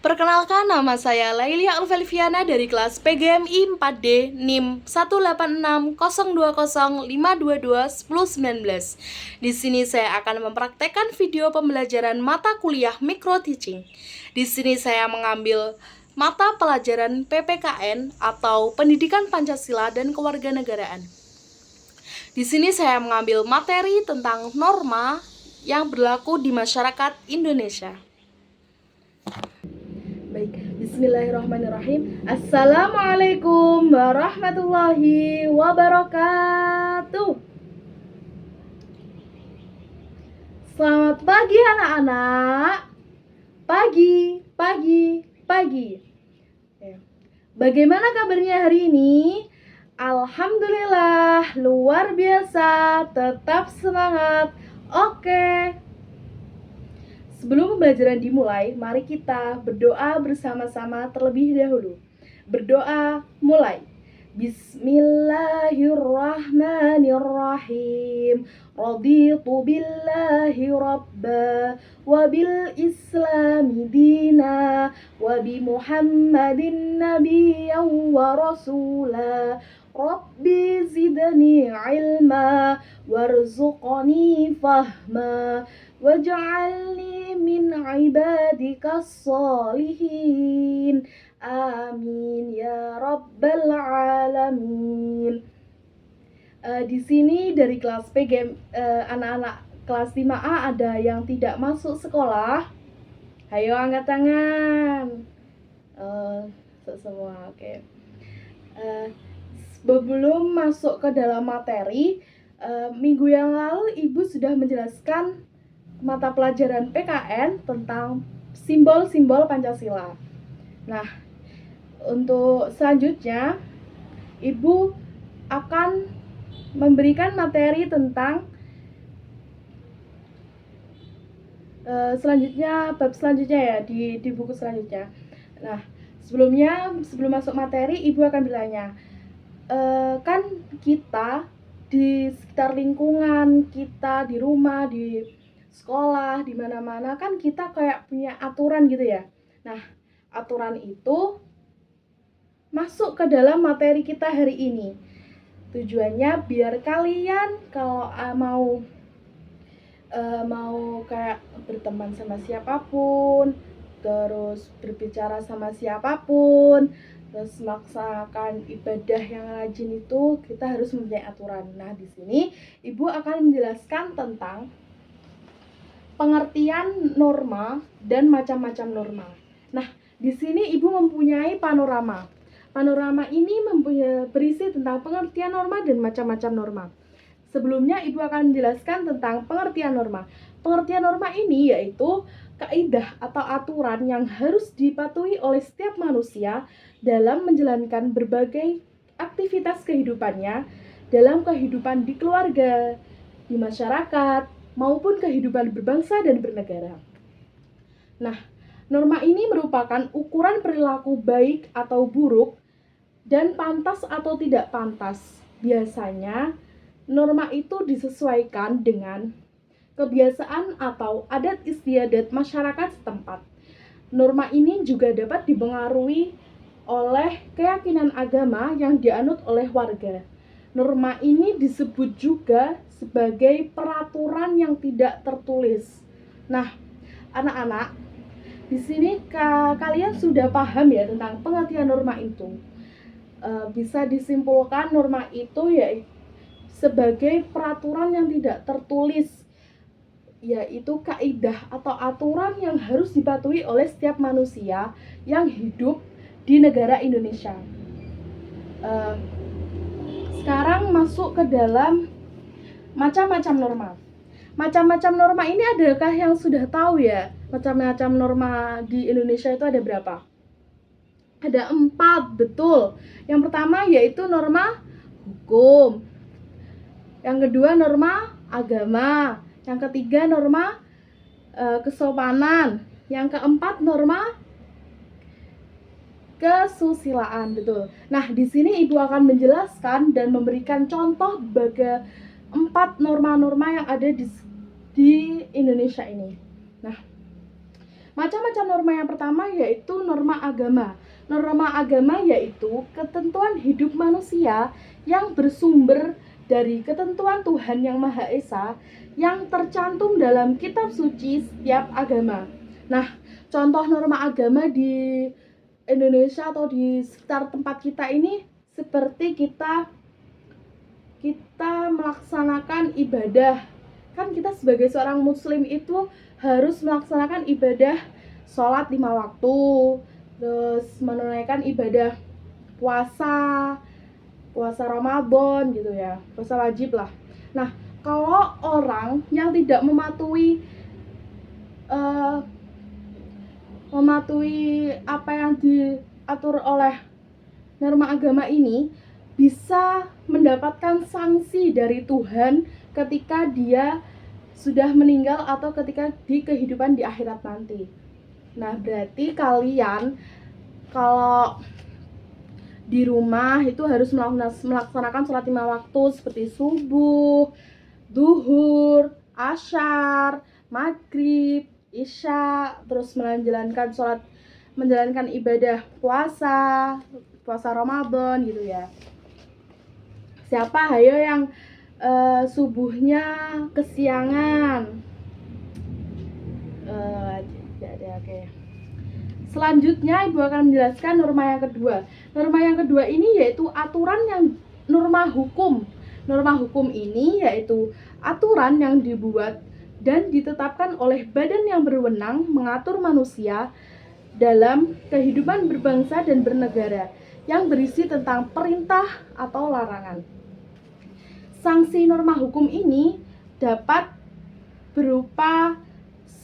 Perkenalkan, nama saya Lailia Alfelviana dari kelas PGMI 4D NIM 1860205221019. Di sini saya akan mempraktekkan video pembelajaran mata kuliah Micro Teaching. Di sini saya mengambil mata pelajaran PPKN atau Pendidikan Pancasila dan Kewarganegaraan. Di sini saya mengambil materi tentang norma yang berlaku di masyarakat Indonesia. Baik, bismillahirrahmanirrahim. Assalamualaikum warahmatullahi wabarakatuh. Selamat pagi anak-anak. Pagi. Bagaimana kabarnya hari ini? Alhamdulillah, luar biasa, tetap semangat. Oke. Sebelum pembelajaran dimulai, mari kita berdoa bersama-sama terlebih dahulu. Berdoa mulai. Bismillahirrahmanirrahim. Raditu billahi rabba wa bil islami dina wa bi Muhammadin nabiyyan wa rasula. Rabbi zidni ilma warzuqni fahma waj'alni min ibadikas sholihin. Amin ya rabbal alamin. Di sini dari kelas PGM, anak-anak kelas 5A ada yang tidak masuk sekolah. Ayo angkat tangan. Semua oke. Sebelum masuk ke dalam materi, minggu yang lalu Ibu sudah menjelaskan mata pelajaran PKN tentang simbol-simbol Pancasila. Nah, untuk selanjutnya Ibu akan memberikan materi tentang bab selanjutnya ya di buku selanjutnya. Nah, sebelum masuk materi, Ibu akan bertanya, kan kita di sekitar lingkungan kita, di rumah, di sekolah, di mana-mana kan kita kayak punya aturan gitu ya. Nah, aturan itu masuk ke dalam materi kita hari ini. Tujuannya biar kalian kalau mau kayak berteman sama siapapun, terus berbicara sama siapapun, terus melaksanakan ibadah yang rajin itu kita harus mempunyai aturan. Nah, di sini Ibu akan menjelaskan tentang pengertian norma dan macam-macam norma. Nah, di sini Ibu mempunyai panorama. Panorama ini berisi tentang pengertian norma dan macam-macam norma. Sebelumnya Ibu akan menjelaskan tentang pengertian norma. Pengertian norma ini yaitu kaidah atau aturan yang harus dipatuhi oleh setiap manusia dalam menjalankan berbagai aktivitas kehidupannya, dalam kehidupan di keluarga, di masyarakat, maupun kehidupan berbangsa dan bernegara. Nah, norma ini merupakan ukuran perilaku baik atau buruk dan pantas atau tidak pantas. Biasanya, norma itu disesuaikan dengan kebiasaan atau adat istiadat masyarakat setempat. Norma ini juga dapat dipengaruhi oleh keyakinan agama yang dianut oleh warga. Norma ini disebut juga sebagai peraturan yang tidak tertulis. Nah, anak-anak, di sini kalian sudah paham ya tentang pengertian norma itu. Bisa disimpulkan norma itu yaitu sebagai peraturan yang tidak tertulis, yaitu kaidah atau aturan yang harus dipatuhi oleh setiap manusia yang hidup di negara Indonesia. Sekarang masuk ke dalam macam-macam norma. Macam-macam norma ini adakah yang sudah tahu ya? Macam-macam norma di Indonesia itu ada berapa? Ada 4, betul. Yang pertama yaitu norma hukum. Yang kedua norma agama. Yang ketiga norma kesopanan. Yang keempat norma kesusilaan, betul. Nah, di sini Ibu akan menjelaskan dan memberikan contoh bagi 4 norma-norma yang ada di Indonesia ini. Nah, Macam-macam norma yang pertama yaitu norma agama. Norma agama yaitu ketentuan hidup manusia yang bersumber dari ketentuan Tuhan Yang Maha Esa yang tercantum dalam kitab suci setiap agama. Nah, contoh norma agama di Indonesia atau di sekitar tempat kita ini seperti kita melaksanakan ibadah. Kan kita sebagai seorang muslim itu harus melaksanakan ibadah sholat 5 waktu, terus menunaikan ibadah puasa Ramadan gitu ya, puasa wajib lah. Nah, kalau orang yang tidak mematuhi apa yang diatur oleh norma agama ini, bisa mendapatkan sanksi dari Tuhan ketika dia sudah meninggal atau ketika di kehidupan di akhirat nanti. Nah, berarti kalian kalau di rumah itu harus melaksanakan sholat 5 waktu seperti subuh, duhur, asyar, maghrib, isya, terus menjalankan ibadah puasa Ramadan gitu ya. Siapa hayo yang subuhnya kesiangan? Oke. Selanjutnya Ibu akan menjelaskan norma yang kedua. Norma yang kedua ini yaitu norma hukum. Norma hukum ini yaitu aturan yang dibuat dan ditetapkan oleh badan yang berwenang mengatur manusia dalam kehidupan berbangsa dan bernegara yang berisi tentang perintah atau larangan. Sanksi norma hukum ini dapat berupa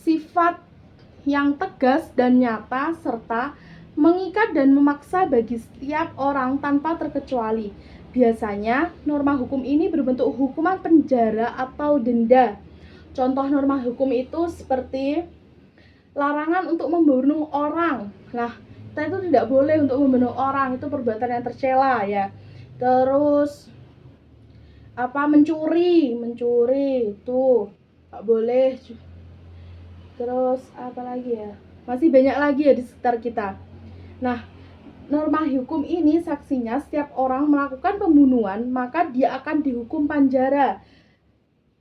sifat yang tegas dan nyata serta mengikat dan memaksa bagi setiap orang tanpa terkecuali. Biasanya norma hukum ini berbentuk hukuman penjara atau denda. Contoh norma hukum itu seperti larangan untuk membunuh orang. Nah, kita itu tidak boleh untuk membunuh orang, itu perbuatan yang tercela ya. Terus mencuri itu nggak boleh. Terus apa lagi ya, masih banyak lagi ya di sekitar kita. Nah, norma hukum ini saksinya setiap orang melakukan pembunuhan maka dia akan dihukum penjara.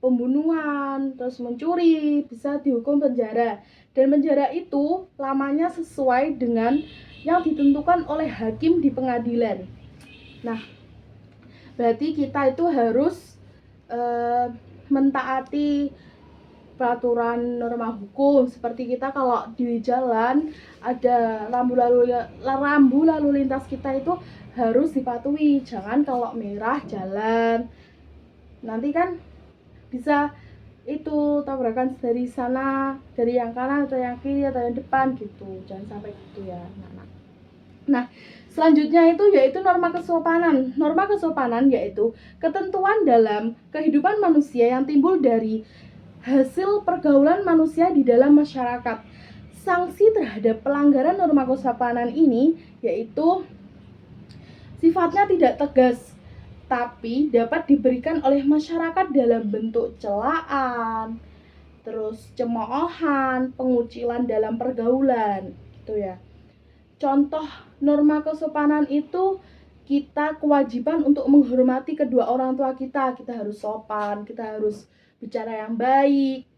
Pembunuhan, terus mencuri bisa dihukum penjara, dan penjara itu lamanya sesuai dengan yang ditentukan oleh hakim di pengadilan. Nah, berarti kita itu harus mentaati peraturan norma hukum. Seperti kita kalau di jalan ada rambu lalu lintas, kita itu harus dipatuhi. Jangan kalau merah jalan, nanti kan bisa itu tabrakan dari sana, dari yang kanan atau yang kiri atau yang depan gitu. Jangan sampai gitu ya, anak-anak. Nah, selanjutnya itu yaitu norma kesopanan. Norma kesopanan yaitu ketentuan dalam kehidupan manusia yang timbul dari hasil pergaulan manusia di dalam masyarakat. Sanksi terhadap pelanggaran norma kesopanan ini yaitu sifatnya tidak tegas, tapi dapat diberikan oleh masyarakat dalam bentuk celaan, terus cemoohan, pengucilan dalam pergaulan gitu ya. Contoh norma kesopanan itu kita kewajiban untuk menghormati kedua orang tua kita. Kita harus sopan, kita harus bicara yang baik,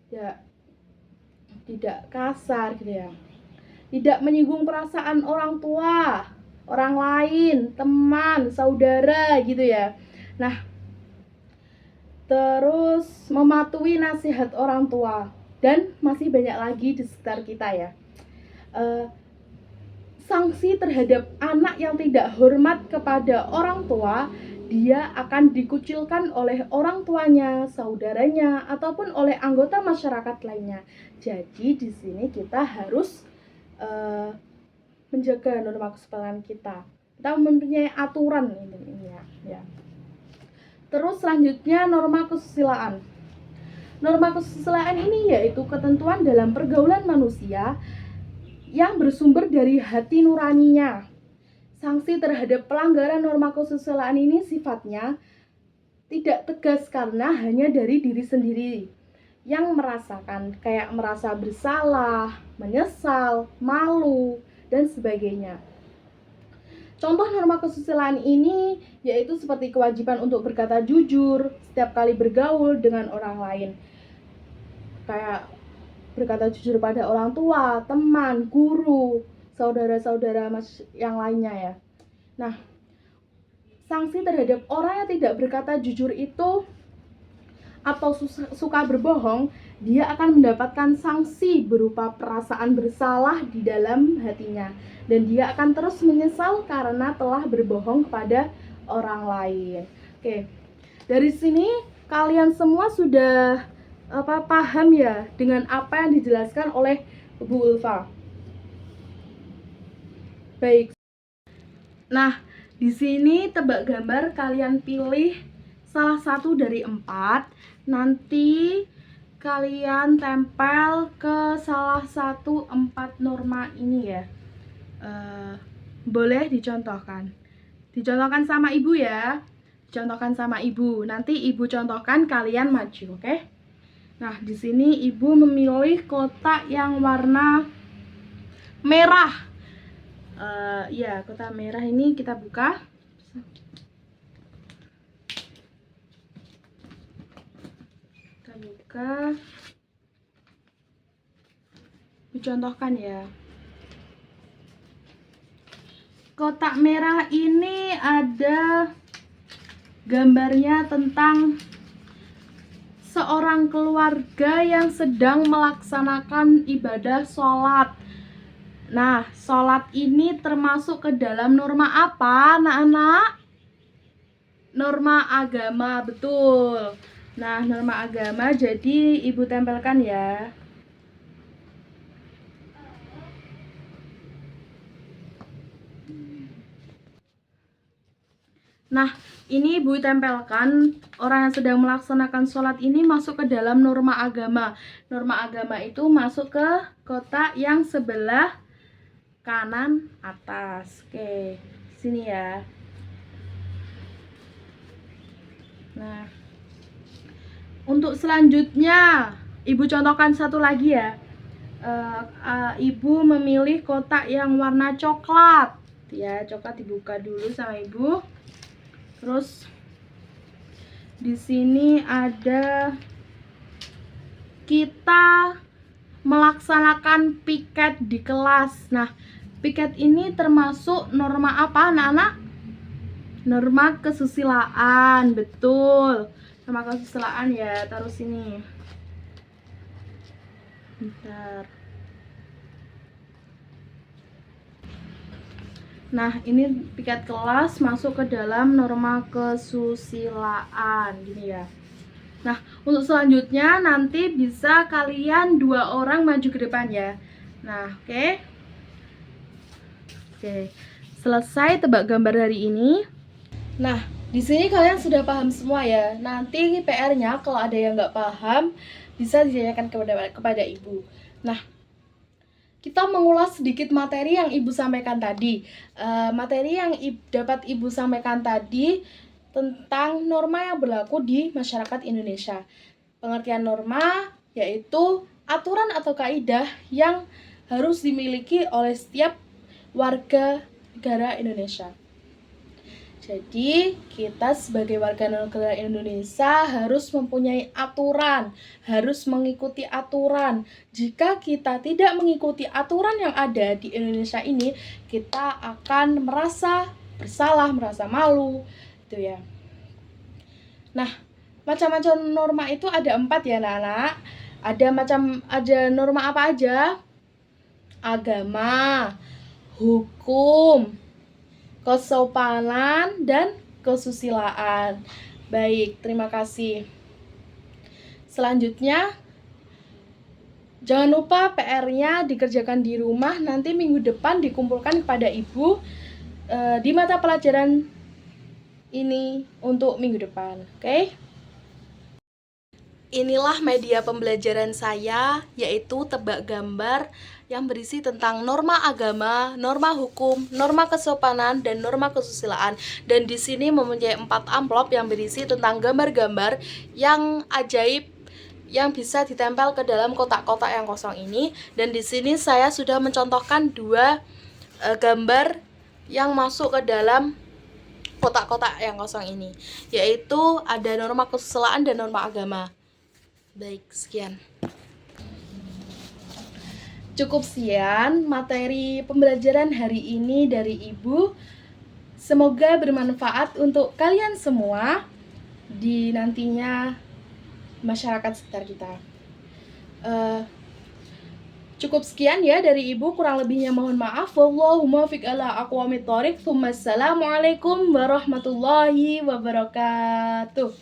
ya, tidak kasar gitu ya. Tidak menyinggung perasaan orang tua, orang lain, teman, saudara gitu ya. Nah, terus mematuhi nasihat orang tua, dan masih banyak lagi di sekitar kita ya. Sanksi terhadap anak yang tidak hormat kepada orang tua, dia akan dikucilkan oleh orang tuanya, saudaranya, ataupun oleh anggota masyarakat lainnya. Jadi di sini kita harus menjaga norma kesopanan kita. Kita mempunyai aturan ini ya. Terus selanjutnya norma kesusilaan. Norma kesusilaan ini yaitu ketentuan dalam pergaulan manusia yang bersumber dari hati nuraninya. Sanksi terhadap pelanggaran norma kesusilaan ini sifatnya tidak tegas karena hanya dari diri sendiri. yang merasakan, kayak merasa bersalah, menyesal, malu, dan sebagainya. Contoh norma kesusilaan ini yaitu seperti kewajiban untuk berkata jujur setiap kali bergaul dengan orang lain. Kayak berkata jujur pada orang tua, teman, guru, saudara-saudara yang lainnya ya. Nah, sanksi terhadap orang yang tidak berkata jujur itu atau suka berbohong, dia akan mendapatkan sanksi berupa perasaan bersalah di dalam hatinya, dan dia akan terus menyesal karena telah berbohong kepada orang lain. Oke, dari sini kalian semua sudah paham ya dengan apa yang dijelaskan oleh Bu Ulfa? Baik. Nah, di sini tebak gambar kalian pilih salah satu dari 4. Nanti kalian tempel ke salah satu 4 norma ini ya. Boleh dicontohkan. Dicontohkan sama ibu ya. Dicontohkan sama ibu. Nanti ibu contohkan, kalian maju, oke? Nah, di sini ibu memilih kotak yang warna merah. Ya, kotak merah ini kita buka. Kita buka. Dicontohkan ya. Kotak merah ini ada gambarnya tentang seorang keluarga yang sedang melaksanakan ibadah sholat. Nah, sholat ini termasuk ke dalam norma apa, anak-anak? Norma agama, betul. Nah, norma agama, jadi ibu tempelkan ya. Nah, ini ibu tempelkan orang yang sedang melaksanakan sholat ini masuk ke dalam norma agama. Norma agama itu masuk ke kotak yang sebelah kanan atas. Oke, sini ya. Nah, untuk selanjutnya ibu contohkan satu lagi ya. Ibu memilih kotak yang warna coklat ya. Coklat dibuka dulu sama ibu. Terus di sini ada kita melaksanakan piket di kelas. Nah, piket ini termasuk norma apa, anak-anak? Norma kesusilaan, betul. Norma kesusilaan ya, taruh sini. Bentar. Nah, ini piket kelas masuk ke dalam norma kesusilaan, gini ya. Nah, untuk selanjutnya nanti bisa kalian 2 orang maju ke depan ya. Nah, oke. Selesai tebak gambar hari ini. Nah, di sini kalian sudah paham semua ya. Nanti PR-nya kalau ada yang nggak paham bisa ditanyakan kepada ibu. Nah, kita mengulas sedikit materi yang ibu sampaikan tadi. Materi yang dapat ibu sampaikan tadi tentang norma yang berlaku di masyarakat Indonesia. Pengertian norma yaitu aturan atau kaidah yang harus dimiliki oleh setiap warga negara Indonesia. Jadi, kita sebagai warga negara Indonesia harus mempunyai aturan, harus mengikuti aturan. Jika kita tidak mengikuti aturan yang ada di Indonesia ini, kita akan merasa bersalah, merasa malu, gitu ya. Nah, macam-macam norma itu ada 4 ya, anak-anak. Ada norma apa aja? Agama, hukum, kesopanan, dan kesusilaan. Baik, terima kasih. Selanjutnya, jangan lupa PR-nya dikerjakan di rumah. Nanti minggu depan dikumpulkan kepada ibu di mata pelajaran ini untuk minggu depan. Oke? Inilah media pembelajaran saya, yaitu tebak gambar yang berisi tentang norma agama, norma hukum, norma kesopanan, dan norma kesusilaan. Dan di sini mempunyai 4 amplop yang berisi tentang gambar-gambar yang ajaib yang bisa ditempel ke dalam kotak-kotak yang kosong ini. Dan di sini saya sudah mencontohkan dua gambar yang masuk ke dalam kotak-kotak yang kosong ini, yaitu ada norma kesusilaan dan norma agama. Baik, sekian. Cukup sekian materi pembelajaran hari ini dari Ibu. Semoga bermanfaat untuk kalian semua di nantinya masyarakat sekitar kita. Cukup sekian ya dari Ibu, kurang lebihnya mohon maaf. Wallahu muwaffiq ala aqwamit thoriq. Assalamualaikum warahmatullahi wabarakatuh.